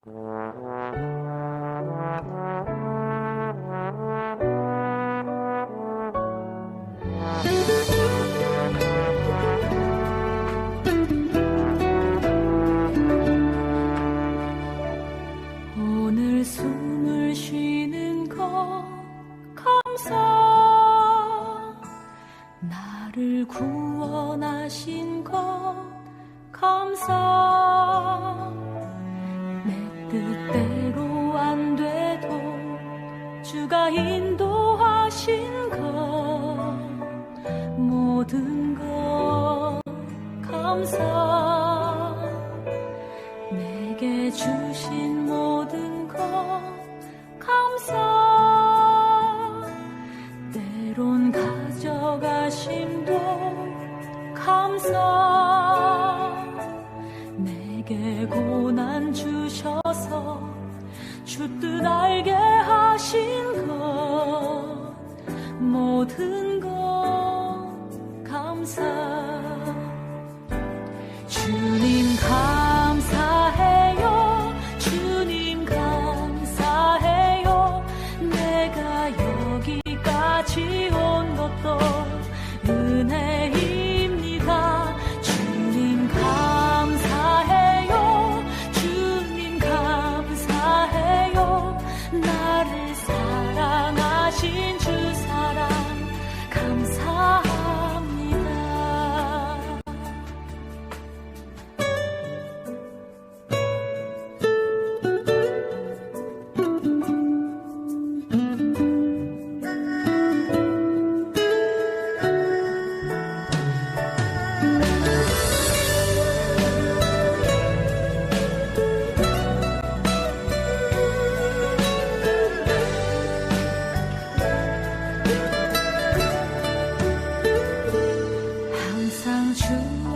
오늘 숨을 쉬는 것 감사, 나를 구원하신 것 감사. 내 뜻대로 안 돼도 주가 인도하신 것, 모든 것 감사. 내게 주신 모든 것 감사. 때론 가져가심도 감사. 내게 고난 주셔서 주 뜻 알게 하신 것, 모든 것 감사. 주님 감사해요. 주님 감사해요. 내가 여기까지 온 것도 은혜입니다. 주님 감사해요. 주님 감사해요. 나를 사랑하신 주 사랑 감사합니다. 항상 주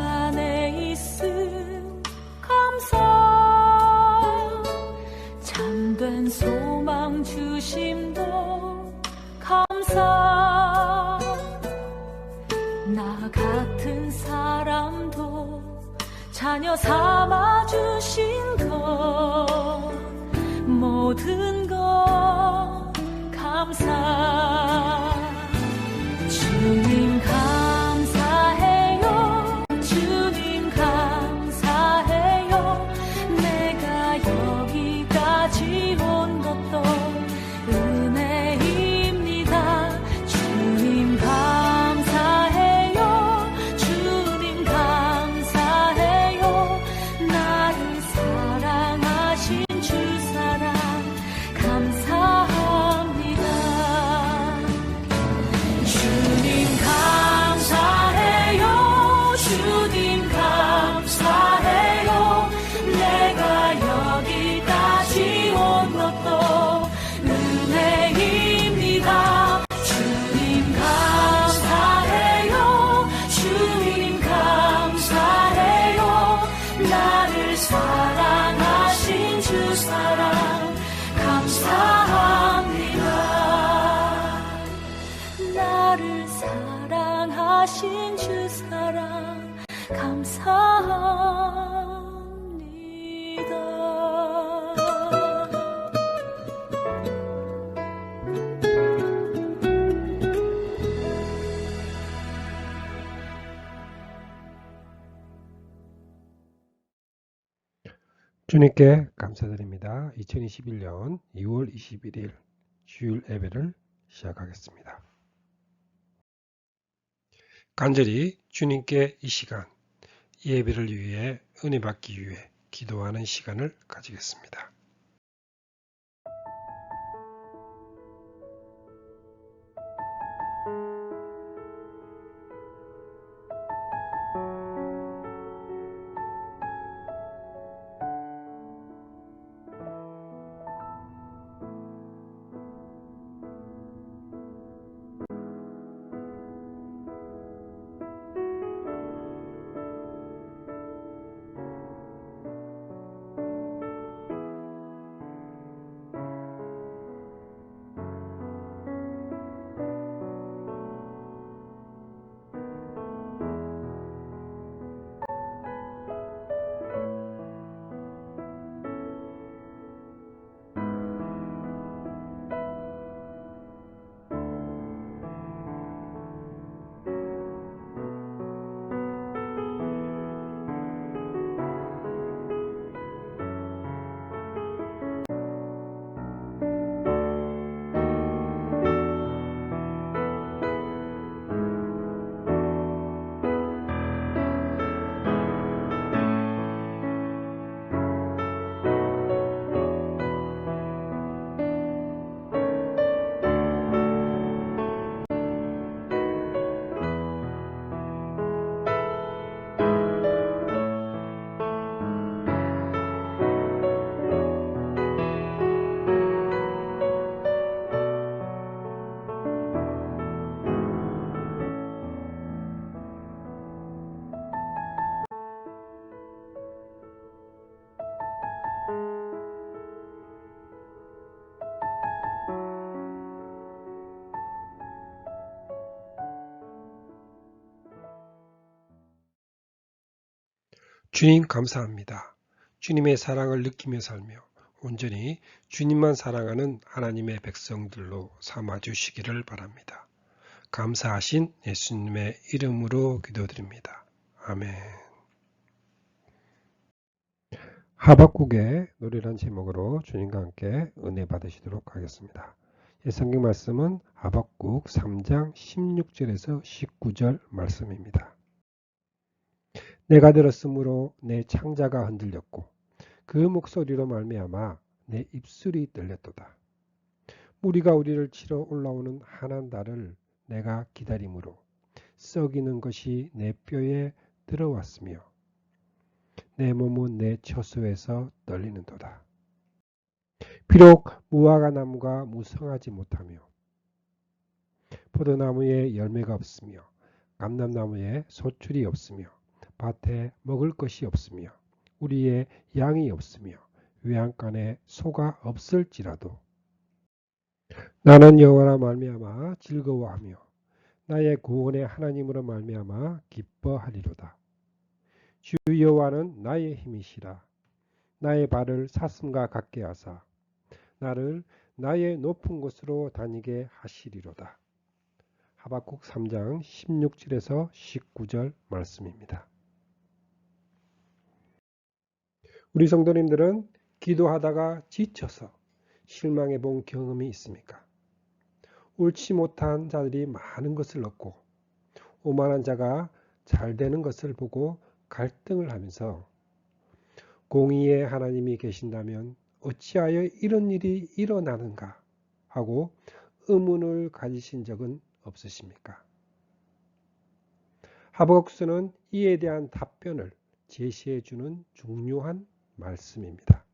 안에 있음 감사. 참된 소망 주심도 감사. 나 같은 사람도 자녀 삼아 주신 것, 모든 것 감사. 주님 감사해요. 주님 감사해요. 내가 여기까지 온 것도 은혜입니다. 주님 감사해요. 주님 감사해요. 나를 사랑하신 주 사랑 감사합니다. 주님 감사해요. 주님 감사해요. 내가 여기까지 온 것도 은혜입니다. 주님 감사해요. 주님 감사해요. 나를 사랑하신 주 사랑 감사합니다. 나를 사랑하신 주 사랑 감사합니다. 주님께 감사드립니다. 2021년 2월 21일 주일 예배를 시작하겠습니다. 간절히 주님께 이 시간 예배를 위해 은혜 받기 위해 기도하는 시간을 가지겠습니다. 주님 감사합니다. 주님의 사랑을 느끼며 살며 온전히 주님만 사랑하는 하나님의 백성들로 삼아주시기를 바랍니다. 감사하신 예수님의 이름으로 기도드립니다. 아멘. 하박국의 노래란 제목으로 주님과 함께 은혜 받으시도록 하겠습니다. 성경 말씀은 하박국 3장 16절에서 19절 말씀입니다. 내가 들었으므로 내 창자가 흔들렸고 그 목소리로 말미암아 내 입술이 떨렸도다. 무리가 우리를 치러 올라오는 한한 달을 내가 기다림으로 썩이는 것이 내 뼈에 들어왔으며 내 몸은 내 처소에서 떨리는도다. 비록 무화과 나무가 무성하지 못하며 포도나무에 열매가 없으며 감람나무에 소출이 없으며 밭에 먹을 것이 없으며 우리의 양이 없으며 외양간에 소가 없을지라도 나는 여호와라 말미암아 즐거워하며 나의 구원의 하나님으로 말미암아 기뻐하리로다. 주 여호와는 나의 힘이시라. 나의 발을 사슴과 같게 하사 나를 나의 높은 곳으로 다니게 하시리로다. 하박국 3장 16절에서 19절 말씀입니다. 우리 성도님들은 기도하다가 지쳐서 실망해 본 경험이 있습니까? 옳지 못한 자들이 많은 것을 얻고 오만한 자가 잘 되는 것을 보고 갈등을 하면서 공의의 하나님이 계신다면 어찌하여 이런 일이 일어나는가 하고 의문을 가지신 적은 없으십니까? 하박국서는 이에 대한 답변을 제시해 주는 중요한 말씀입니다.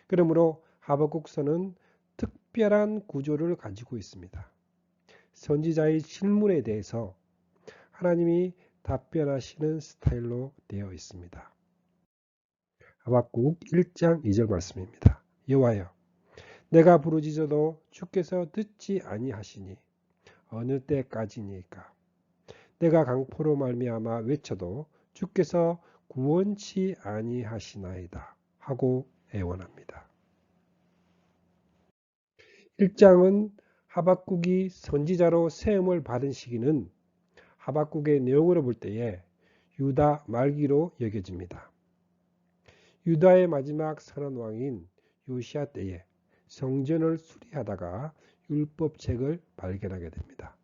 그러므로 하박국서는 특별한 구조를 가지고 있습니다. 선지자의 질문에 대해서 하나님이 답변하시는 스타일로 되어 있습니다. 하박국 1장 2절 말씀입니다. 여호와여, 내가 부르짖어도 주께서 듣지 아니하시니 어느 때까지니까? 내가 강포로 말미암아 외쳐도 주께서 구원치 아니하시나이다 하고 애원합니다. 1장은 하박국이 선지자로 세움을 받은 시기는 하박국의 내용으로 볼 때에 유다 말기로 여겨집니다. 유다의 마지막 선언왕인 요시야 때에 성전을 수리하다가 율법책을 발견하게 됩니다.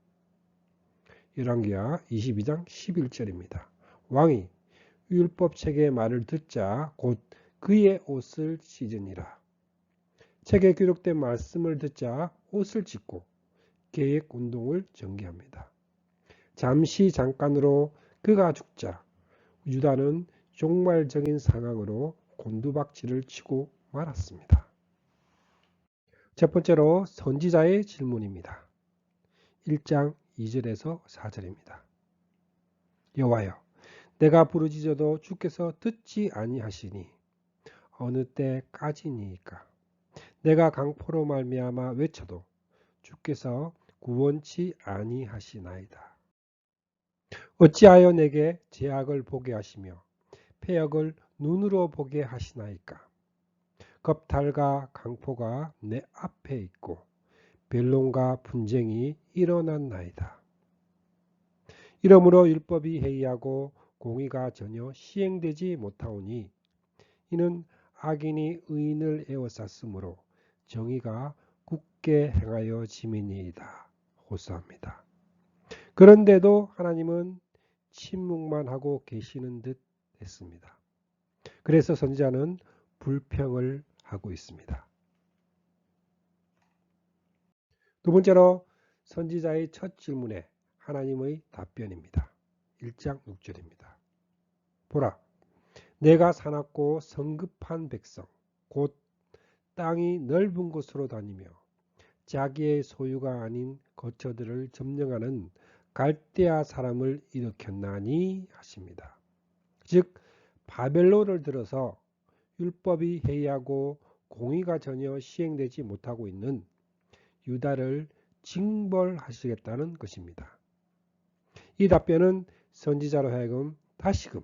열왕기하 22장 11절입니다. 왕이 율법책의 말을 듣자 곧 그의 옷을 찢으니라. 책에 기록된 말씀을 듣자 옷을 찢고 계획운동을 전개합니다. 잠깐으로 그가 죽자 유다는 종말적인 상황으로 곤두박질을 치고 말았습니다. 첫 번째로 선지자의 질문입니다. 1장 2절에서 4절입니다. 여호와여, 내가 부르짖어도 주께서 듣지 아니하시니 어느 때까지니까? 내가 강포로 말미암아 외쳐도 주께서 구원치 아니하시나이다. 어찌하여 내게 죄악을 보게 하시며 패역을 눈으로 보게 하시나이까? 겁탈과 강포가 내 앞에 있고 변론과 분쟁이 일어났나이다. 이러므로 율법이 해이하고 공의가 전혀 시행되지 못하오니 이는 악인이 의인을 에워쌌으므로 정의가 굳게 행하여 지민이이다. 호소합니다. 그런데도 하나님은 침묵만 하고 계시는 듯 했습니다. 그래서 선지자는 불평을 하고 있습니다. 두 번째로 선지자의 첫 질문에 하나님의 답변입니다. 1장 6절입니다. 보라, 내가 사납고 성급한 백성 곧 땅이 넓은 곳으로 다니며 자기의 소유가 아닌 거처들을 점령하는 갈대아 사람을 일으켰나니 하십니다. 즉 바벨론을 들어서 율법이 해이하고 공의가 전혀 시행되지 못하고 있는 유다를 징벌하시겠다는 것입니다. 이 답변은 선지자로 하여금 다시금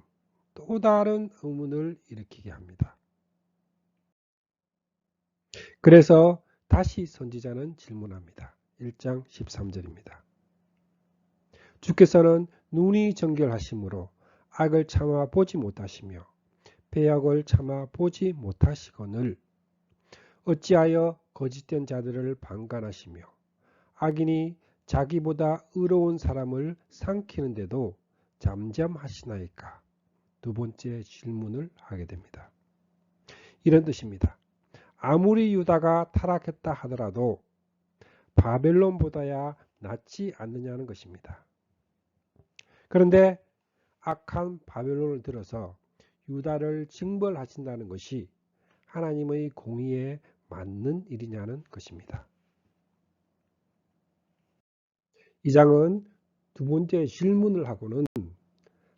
또 다른 의문을 일으키게 합니다. 그래서 다시 선지자는 질문합니다. 1장 13절입니다. 주께서는 눈이 정결하심으로 악을 참아 보지 못하시며 배역을 참아 보지 못하시거늘 어찌하여 거짓된 자들을 방관하시며 악인이 자기보다 의로운 사람을 삼키는데도 잠잠하시나이까? 두 번째 질문을 하게 됩니다. 이런 뜻입니다. 아무리 유다가 타락했다 하더라도 바벨론보다야 낫지 않느냐는 것입니다. 그런데 악한 바벨론을 들어서 유다를 징벌하신다는 것이 하나님의 공의에 맞는 일이냐는 것입니다. 이 장은 두 번째 질문을 하고는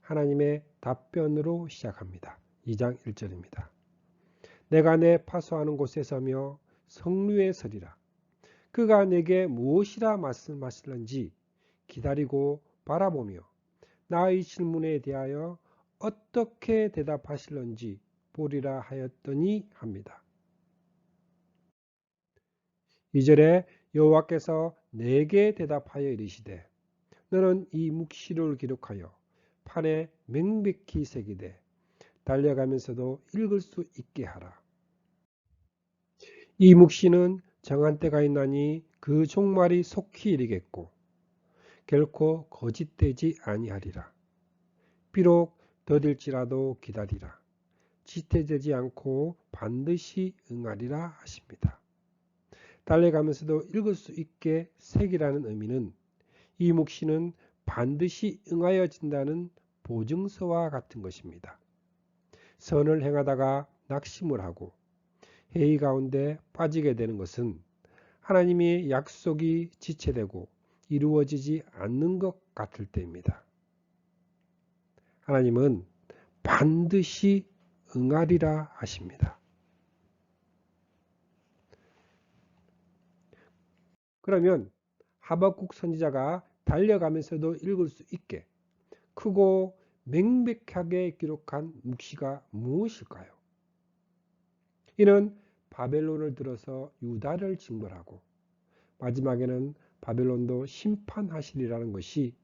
하나님의 답변으로 시작합니다. 2장 1절입니다. 내가 내 파수하는 곳에 서며 성류에 서리라. 그가 내게 무엇이라 말씀하실는지 기다리고 바라보며 나의 질문에 대하여 어떻게 대답하실는지 보리라 하였더니 합니다. 2절에 여호와께서 내게 대답하여 이르시되 너는 이 묵시를 기록하여 판에 명백히 새기되 달려가면서도 읽을 수 있게 하라. 이 묵시는 정한 때가 있나니 그 종말이 속히 이르겠고 결코 거짓되지 아니하리라. 비록 더딜지라도 기다리라. 지체되지 않고 반드시 응하리라 하십니다. 달려가면서도 읽을 수 있게 새기라는 의미는 이 묵시는 반드시 응하여진다는 보증서와 같은 것입니다. 선을 행하다가 낙심을 하고 회의 가운데 빠지게 되는 것은 하나님의 약속이 지체되고 이루어지지 않는 것 같을 때입니다. 하나님은 반드시 응하리라 하십니다. 그러면 하박국 선지자가 달려가면서도 읽을 수 있게 크고 명백하게 기록한 묵시가 무엇일까요? 이는 바벨론을 들어서 유다를 징벌하고 마지막에는 바벨론도 심판하시리라는 것이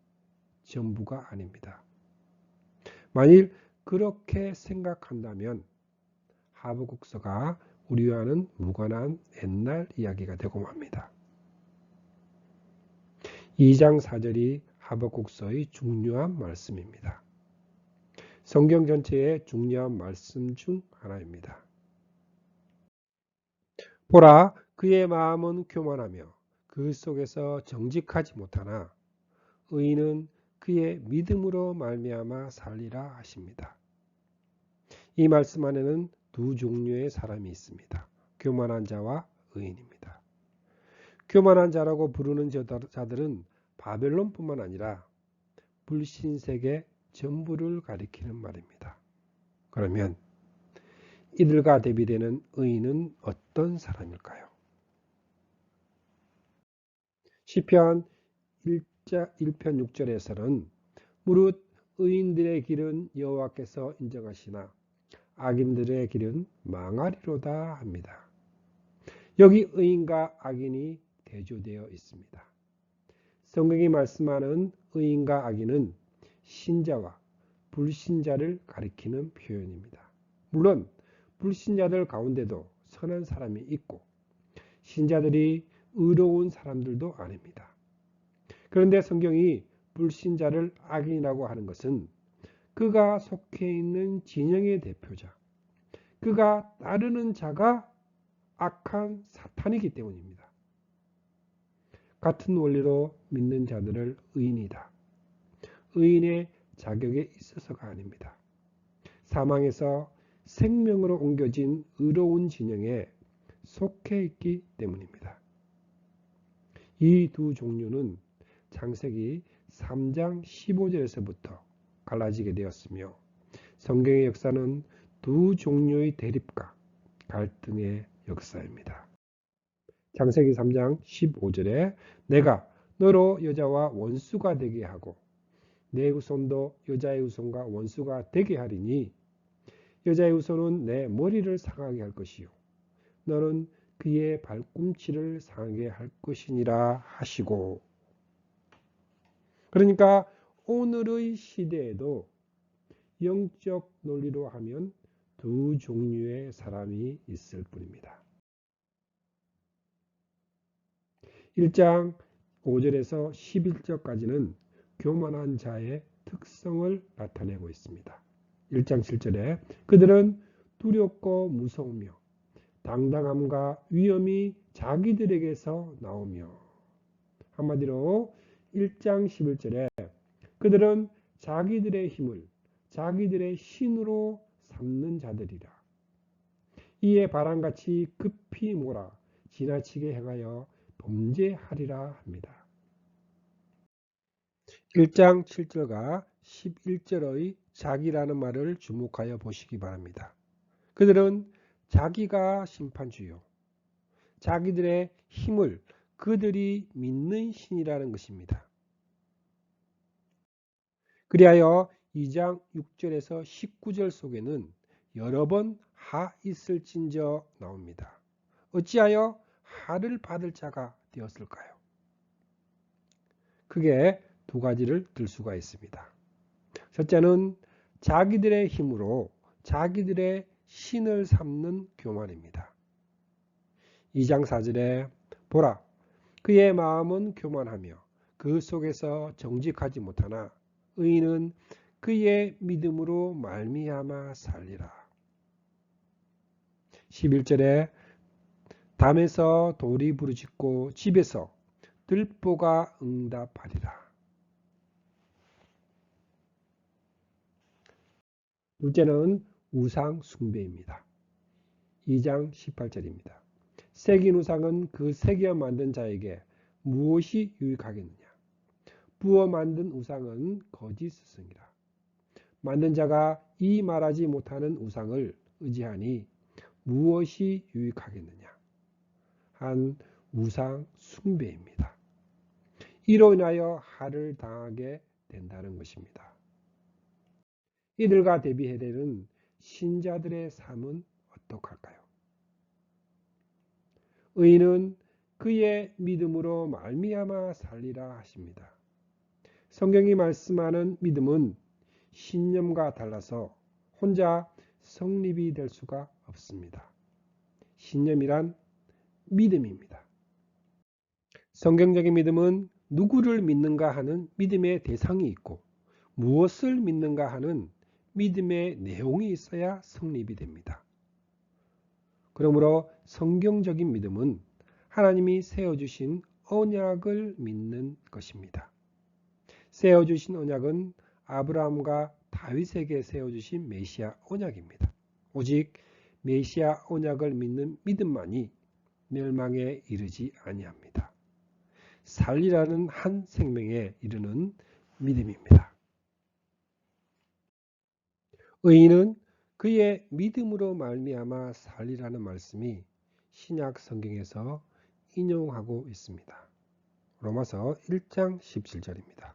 전부가 아닙니다. 만일 그렇게 생각한다면 하박국서가 우리와는 무관한 옛날 이야기가 되고 맙니다. 2장 4절이 하박국서의 중요한 말씀입니다. 성경 전체의 중요한 말씀 중 하나입니다. 보라, 그의 마음은 교만하며 그 속에서 정직하지 못하나 의인은 그의 믿음으로 말미암아 살리라 하십니다. 이 말씀 안에는 두 종류의 사람이 있습니다. 교만한 자와 의인입니다. 교만한 자라고 부르는 자들은 바벨론뿐만 아니라 불신세계 전부를 가리키는 말입니다. 그러면 이들과 대비되는 의인은 어떤 사람일까요? 시편 1편 6절에서는 무릇 의인들의 길은 여호와께서 인정하시나 악인들의 길은 망하리로다 합니다. 여기 의인과 악인이 대조되어 있습니다. 성경이 말씀하는 의인과 악인은 신자와 불신자를 가리키는 표현입니다. 물론 불신자들 가운데도 선한 사람이 있고 신자들이 의로운 사람들도 아닙니다. 그런데 성경이 불신자를 악인이라고 하는 것은 그가 속해 있는 진영의 대표자, 그가 따르는 자가 악한 사탄이기 때문입니다. 같은 원리로 믿는 자들을 의인이다. 의인의 자격에 있어서가 아닙니다. 사망에서 생명으로 옮겨진 의로운 진영에 속해 있기 때문입니다. 이 두 종류는 창세기 3장 15절에서부터 갈라지게 되었으며 성경의 역사는 두 종류의 대립과 갈등의 역사입니다. 창세기 3장 15절에 내가 너로 여자와 원수가 되게 하고 내 후손도 여자의 후손과 원수가 되게 하리니 여자의 후손은 내 머리를 상하게 할 것이요 너는 그의 발꿈치를 상하게 할 것이니라 하시고. 그러니까 오늘의 시대에도 영적 논리로 하면 두 종류의 사람이 있을 뿐입니다. 1장 5절에서 11절까지는 교만한 자의 특성을 나타내고 있습니다. 1장 7절에 그들은 두렵고 무서우며 당당함과 위엄이 자기들에게서 나오며, 한마디로 1장 11절에 그들은 자기들의 힘을 자기들의 신으로 삼는 자들이라. 이에 바람같이 급히 몰아 지나치게 행하여 범죄하리라 합니다. 1장 7절과 11절의 자기라는 말을 주목하여 보시기 바랍니다. 그들은 자기가 심판주요, 자기들의 힘을 그들이 믿는 신이라는 것입니다. 그리하여 2장 6절에서 19절 속에는 여러 번 하 있을진저 나옵니다. 어찌하여 하를 받을 자가 되었을까요? 크게 두 가지를 들 수가 있습니다. 첫째는 자기들의 힘으로 자기들의 신을 삼는 교만입니다. 2장 4절에 보라, 그의 마음은 교만하며 그 속에서 정직하지 못하나 의인은 그의 믿음으로 말미암아 살리라. 11절에 담에서 돌이 부르짖고 집에서 들보가 응답하리라. 둘째는 우상 숭배입니다. 2장 18절입니다. 새긴 우상은 그 새겨 만든 자에게 무엇이 유익하겠느냐? 부어 만든 우상은 거짓 스승이라. 만든 자가 이 말하지 못하는 우상을 의지하니 무엇이 유익하겠느냐? 한 우상 숭배입니다. 이로 인하여 하를 당하게 된다는 것입니다. 이들과 대비해야 되는 신자들의 삶은 어떡할까요? 의인은 그의 믿음으로 말미암아 살리라 하십니다. 성경이 말씀하는 믿음은 신념과 달라서 혼자 성립이 될 수가 없습니다. 신념이란 믿음입니다. 성경적인 믿음은 누구를 믿는가 하는 믿음의 대상이 있고 무엇을 믿는가 하는 믿음의 내용이 있어야 성립이 됩니다. 그러므로 성경적인 믿음은 하나님이 세워주신 언약을 믿는 것입니다. 세워주신 언약은 아브라함과 다윗에게 세워주신 메시아 언약입니다. 오직 메시아 언약을 믿는 믿음만이 멸망에 이르지 아니합니다. 살리라는 한 생명에 이르는 믿음입니다. 의인은 그의 믿음으로 말미암아 살리라는 말씀이 신약 성경에서 인용하고 있습니다. 로마서 1장 17절입니다.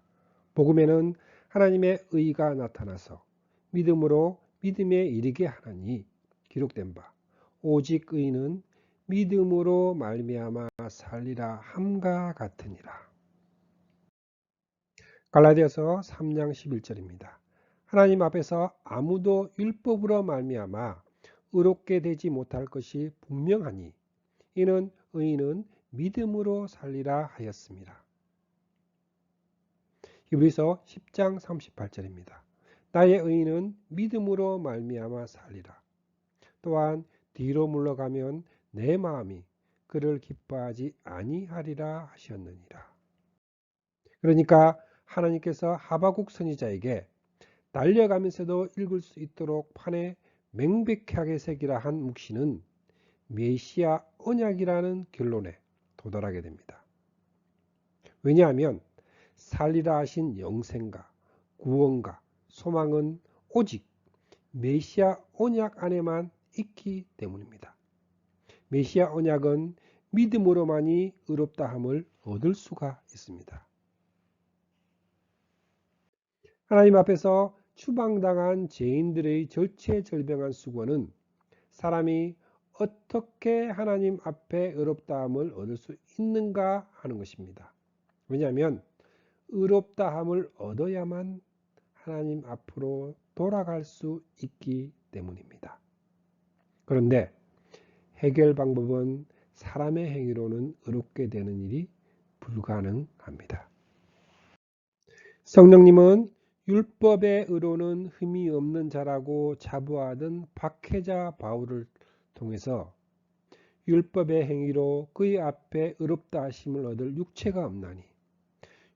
복음에는 하나님의 의가 나타나서 믿음으로 믿음에 이르게 하나니 기록된 바 오직 의인은 믿음으로 말미암아 살리라 함과 같으니라. 갈라디아서 3장 11절입니다. 하나님 앞에서 아무도 율법으로 말미암아 의롭게 되지 못할 것이 분명하니 이는 의인은 믿음으로 살리라 하였습니다. 히브리서 10장 38절입니다. 나의 의인은 믿음으로 말미암아 살리라. 또한 뒤로 물러가면 내 마음이 그를 기뻐하지 아니하리라 하셨느니라. 그러니까 하나님께서 하박국 선지자에게 달려가면서도 읽을 수 있도록 판에 명백하게 새기라 한 묵시는 메시아 언약이라는 결론에 도달하게 됩니다. 왜냐하면 살리라 하신 영생과 구원과 소망은 오직 메시아 언약 안에만 있기 때문입니다. 메시아 언약은 믿음으로만이 의롭다함을 얻을 수가 있습니다. 하나님 앞에서 추방당한 죄인들의 절체절명한 수고는 사람이 어떻게 하나님 앞에 의롭다함을 얻을 수 있는가 하는 것입니다. 왜냐하면 의롭다함을 얻어야만 하나님 앞으로 돌아갈 수 있기 때문입니다. 그런데 해결 방법은 사람의 행위로는 의롭게 되는 일이 불가능합니다. 성령님은 율법의 의로는 흠이 없는 자라고 자부하던 박해자 바울을 통해서 율법의 행위로 그의 앞에 의롭다 하심을 얻을 육체가 없나니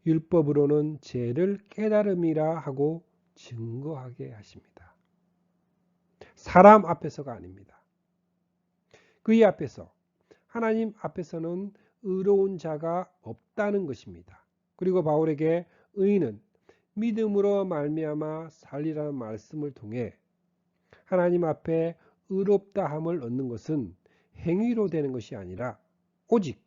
율법으로는 죄를 깨달음이라 하고 증거하게 하십니다. 사람 앞에서가 아닙니다. 그의 앞에서, 하나님 앞에서는 의로운 자가 없다는 것입니다. 그리고 바울에게 의인은 믿음으로 말미암아 살리라는 말씀을 통해 하나님 앞에 의롭다함을 얻는 것은 행위로 되는 것이 아니라 오직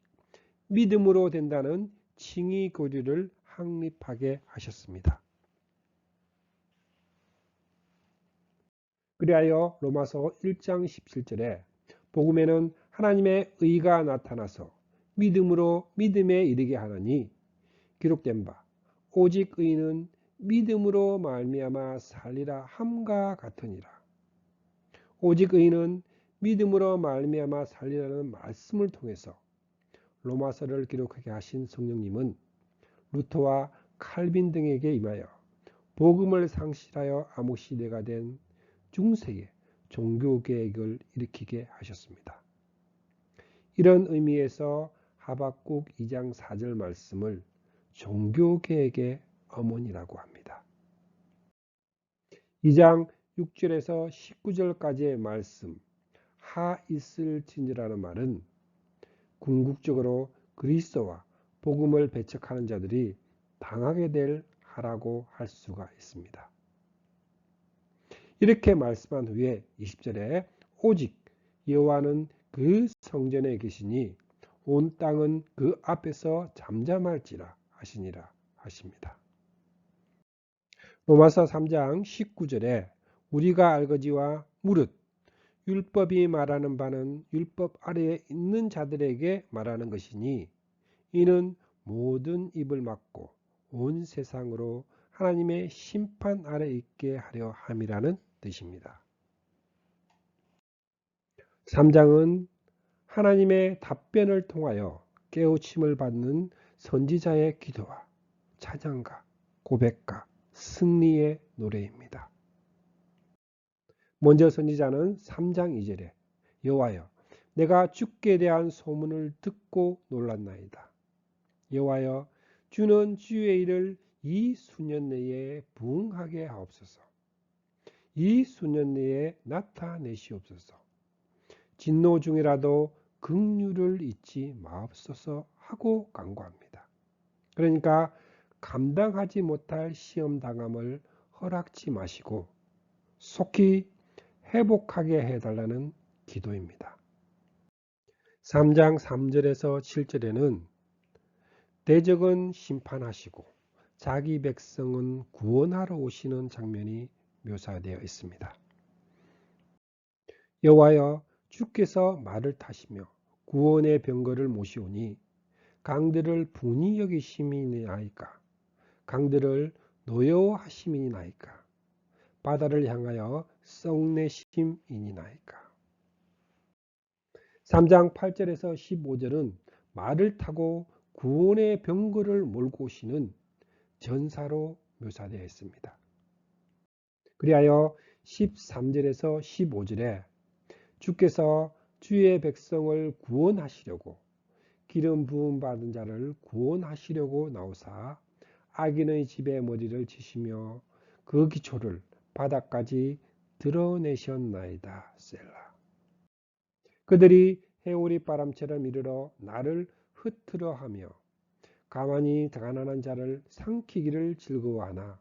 믿음으로 된다는 칭의 교리를 확립하게 하셨습니다. 그리하여 로마서 1장 17절에 복음에는 하나님의 의가 나타나서 믿음으로 믿음에 이르게 하나니 기록된 바 오직 의인은 믿음으로 말미암아 살리라 함과 같으니라. 오직 의인은 믿음으로 말미암아 살리라는 말씀을 통해서 로마서를 기록하게 하신 성령님은 루터와 칼빈 등에게 임하여 복음을 상실하여 암흑시대가 된 중세의 종교개혁을 일으키게 하셨습니다. 이런 의미에서 하박국 2장 4절 말씀을 종교개혁의 어머니라고 합니다. 2장 6절에서 19절까지의 말씀 하있을진이라는 말은 궁극적으로 그리스도와 복음을 배척하는 자들이 당하게 될 하라고 할 수가 있습니다. 이렇게 말씀한 후에 20절에 오직 여호와는 그 성전에 계시니 온 땅은 그 앞에서 잠잠할지라 하시니라 하십니다. 로마서 3장 19절에 우리가 알거지와 무릇 율법이 말하는 바는 율법 아래에 있는 자들에게 말하는 것이니 이는 모든 입을 막고 온 세상으로 하나님의 심판 아래 있게 하려 함이라는 뜻입니다. 3장은 하나님의 답변을 통하여 깨우침을 받는 선지자의 기도와 찬양과 고백과 승리의 노래입니다. 먼저 선지자는 3장 2절에 여호와여 내가 주께 대한 소문을 듣고 놀랐나이다. 여호와여 주는 주의 일을 이 수년 내에 부응하게 하옵소서. 이 수년 내에 나타내시옵소서. 진노 중이라도 긍휼을 잊지 마옵소서 하고 간구합니다. 그러니까 감당하지 못할 시험 당함을 허락지 마시고 속히 회복하게 해달라는 기도입니다. 3장 3절에서 7절에는 대적은 심판하시고 자기 백성은 구원하러 오시는 장면이 묘사되어 있습니다. 여호와여 주께서 말을 타시며 구원의 병거를 모시오니 강들을 분이 여기심이나이까 강들을 노여워하심이나이까 바다를 향하여 썩내심이니나이까. 3장 8절에서 15절은 말을 타고 구원의 병거를 몰고 오시는 전사로 묘사되어 있습니다. 그리하여 13절에서 15절에 주께서 주의 백성을 구원하시려고 기름 부음 받은 자를 구원하시려고 나오사 악인의 집에 머리를 치시며 그 기초를 바닥까지 드러내셨나이다. 셀라. 그들이 해오리 바람처럼 이르러 나를 흩트러하며 가만히 가난한 자를 삼키기를 즐거워하나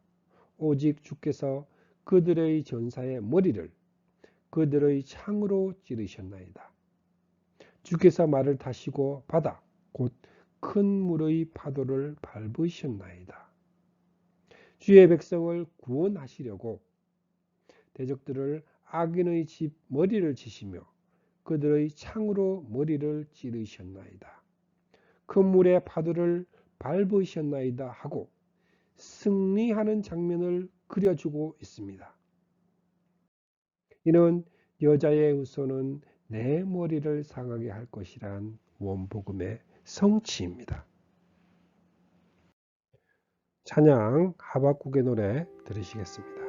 오직 주께서 그들의 전사의 머리를 그들의 창으로 찌르셨나이다. 주께서 말을 타시고 바다 곧 큰 물의 파도를 밟으셨나이다. 주의 백성을 구원하시려고 대적들을 악인의 집 머리를 치시며 그들의 창으로 머리를 찌르셨나이다. 큰 물의 파도를 밟으셨나이다 하고 승리하는 장면을 그려주고 있습니다. 이는 여자의 후손은 내 머리를 상하게 할 것이란 원복음의 성취입니다. 찬양 하박국의 노래 들으시겠습니다.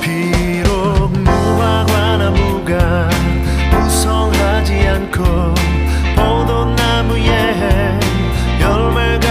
비록 무화과나무가 무성하지 않고 포도나무에 열매가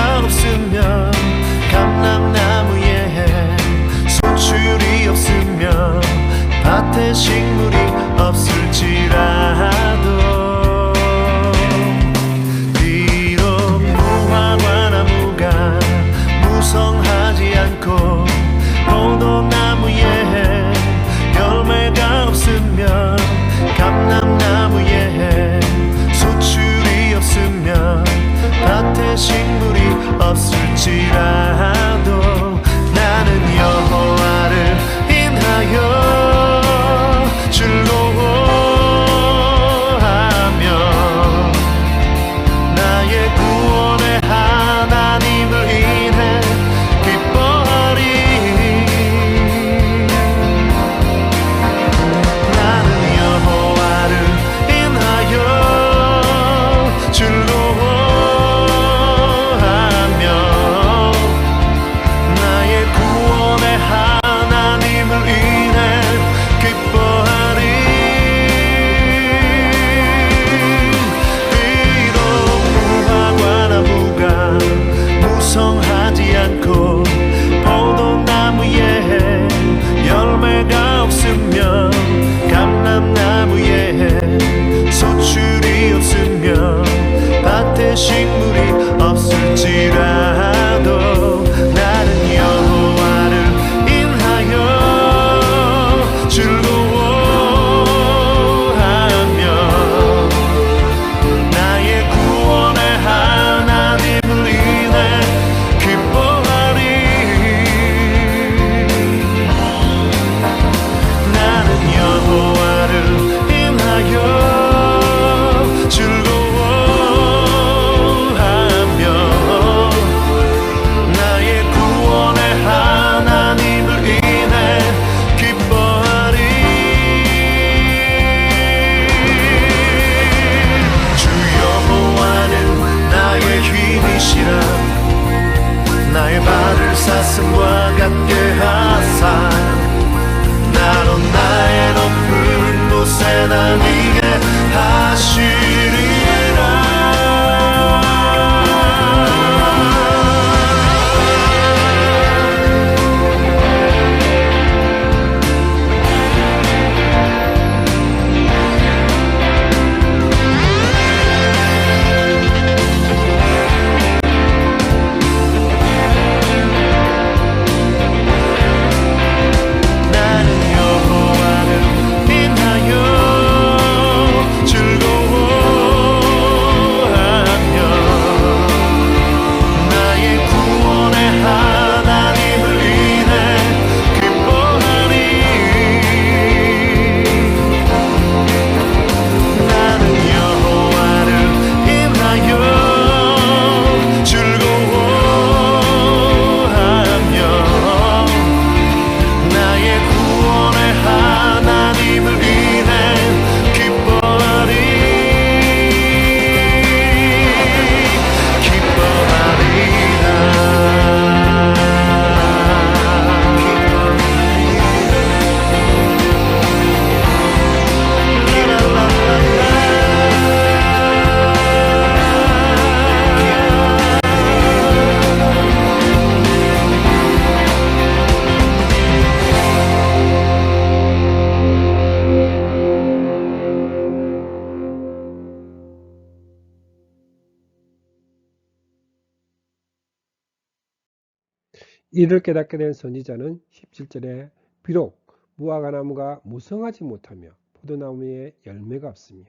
이를 깨닫게 된 선지자는 17절에 비록 무화과나무가 무성하지 못하며 포도나무에 열매가 없으며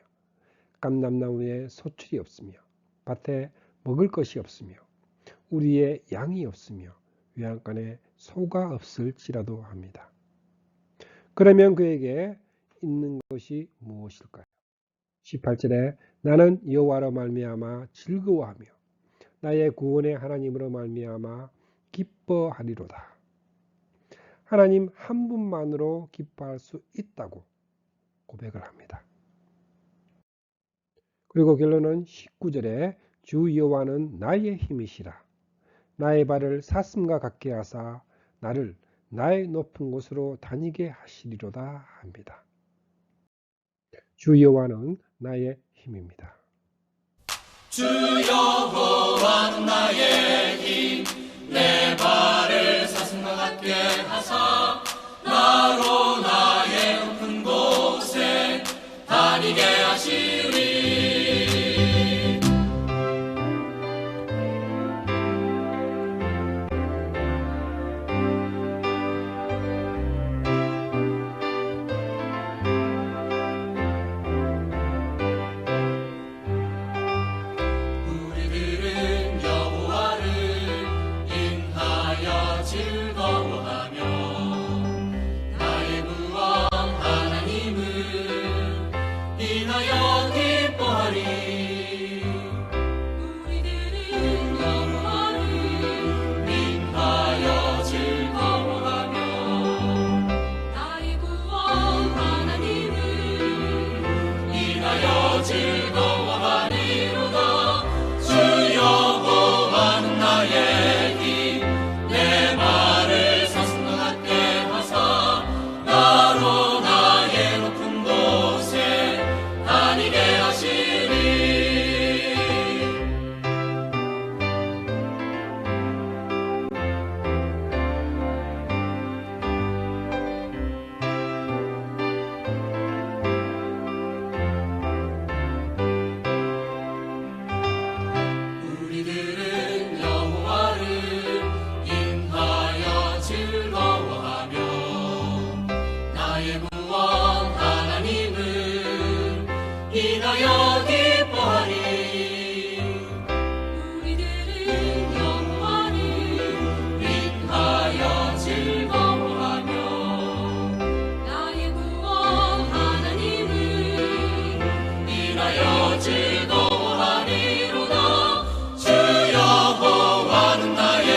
감람나무에 소출이 없으며 밭에 먹을 것이 없으며 우리의 양이 없으며 외양간에 소가 없을지라도 합니다. 그러면 그에게 있는 것이 무엇일까요? 18절에 나는 여호와로 말미암아 즐거워하며 나의 구원의 하나님으로 말미암아 기뻐하리로다. 하나님 한 분만으로 기뻐할 수 있다고 고백을 합니다. 그리고 결론은 19절에 주 여호와는 나의 힘이시라. 나의 발을 사슴과 같게 하사 나를 나의 높은 곳으로 다니게 하시리로다 합니다. 주 여호와는 나의 힘입니다. 주 여호와는 나의 힘, 내 발을 사슴과 같게 하사 나로 나의 높은 곳에 다니게 하시리. 우리들은 여호와를 인하여 즐거워하며 나의 구원 하나님을 인하여 기뻐하리. 우리들은 여호와를 인하여 즐거워하며 나의 구원 하나님을 인하여 즐거워하리로다. 주 여호와는 나의 힘, 내 발을 사슴과 같게 하사 나로 나의 높은 곳에 다니게 하시리. 우리들은 여호와를 인하여 즐거워하며 나의 구원 하나님을 인하여 기뻐하리. 우리들은 여호와를 인하여 즐거워하며 나의 구원 하나님을 인하여 즐거워하리로다. 주 여호와는 나의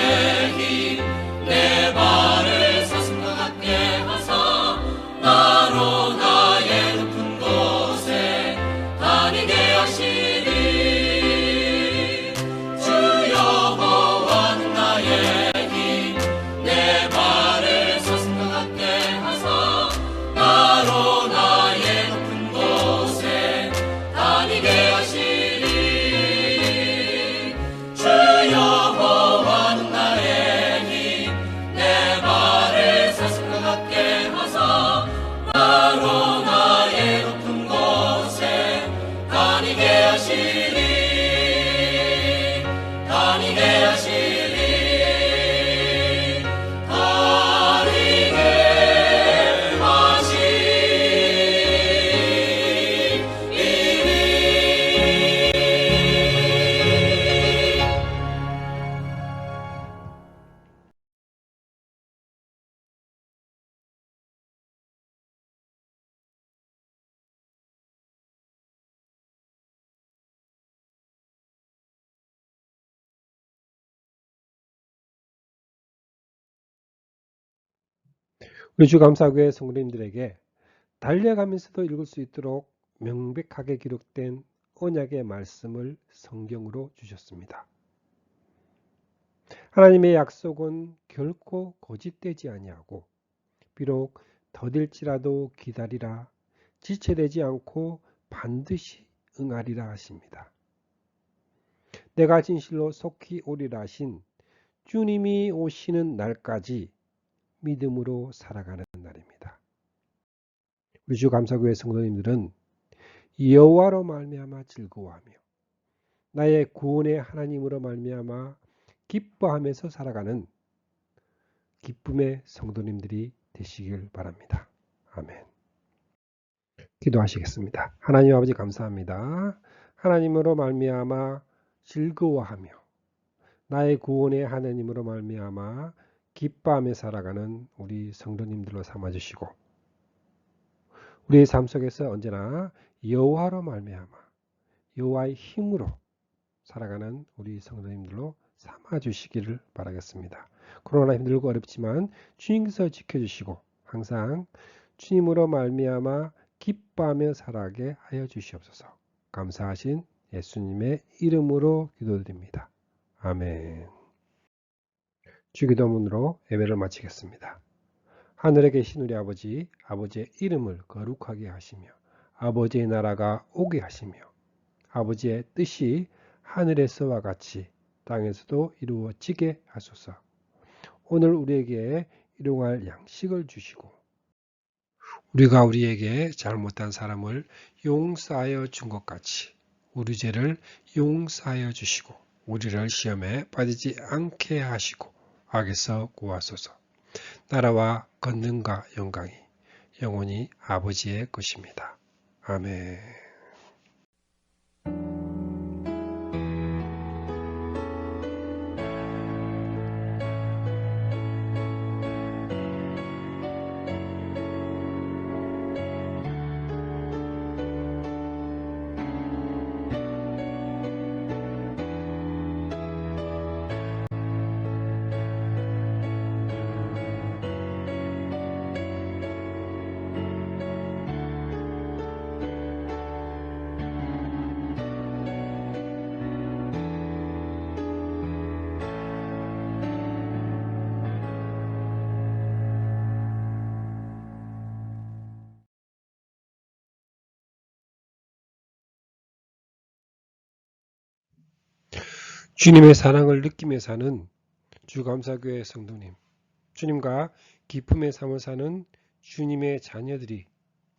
힘, 내 발을 사슴과 같게 하사 나로 나의 높은 곳에 다니게 하시리. 주 여호와는 나의 힘, 내 발을 사슴과 같게 하사 나로 나의 높은 곳에 다니게 하시리. 주 여호와는 나의 힘, 내 발을 사슴과 같게 하사 나로 나의 높은 곳에 다니게 하시리. 다니게 하시리. 다니게 하시리. 우리 주 감사교회 성도님들에게 달려가면서도 읽을 수 있도록 명백하게 기록된 언약의 말씀을 성경으로 주셨습니다. 하나님의 약속은 결코 거짓되지 아니하고 비록 더딜지라도 기다리라 지체되지 않고 반드시 응하리라 하십니다. 내가 진실로 속히 오리라 하신 주님이 오시는 날까지 믿음으로 살아가는 날입니다. 우리 주 감사교회 성도님들은 여호와로 말미암아 즐거워하며 나의 구원의 하나님으로 말미암아 기뻐하면서 살아가는 기쁨의 성도님들이 되시길 바랍니다. 아멘. 기도하시겠습니다. 하나님 아버지 감사합니다. 하나님으로 말미암아 즐거워하며 나의 구원의 하나님으로 말미암아 기뻐하며 살아가는 우리 성도님들로 삼아주시고 우리의 삶 속에서 언제나 여호와로 말미암아 여호와의 힘으로 살아가는 우리 성도님들로 삼아주시기를 바라겠습니다. 코로나 힘들고 어렵지만 주님께서 지켜주시고 항상 주님으로 말미암아 기뻐하며 살아가게 하여 주시옵소서. 감사하신 예수님의 이름으로 기도드립니다. 아멘. 주기도문으로 예배를 마치겠습니다. 하늘에 계신 우리 아버지, 아버지의 이름을 거룩하게 하시며 아버지의 나라가 오게 하시며 아버지의 뜻이 하늘에서와 같이 땅에서도 이루어지게 하소서. 오늘 우리에게 일용할 양식을 주시고 우리가 우리에게 잘못한 사람을 용서하여 준 것 같이 우리 죄를 용서하여 주시고 우리를 시험에 빠지지 않게 하시고 악에서 구하소서. 나라와 권능과 영광이 영원히 아버지의 것입니다. 아멘. 주님의 사랑을 느끼며 사는 주감사교회 성도님, 주님과 기쁨의 삶을 사는 주님의 자녀들이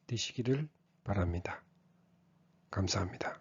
되시기를 바랍니다. 감사합니다.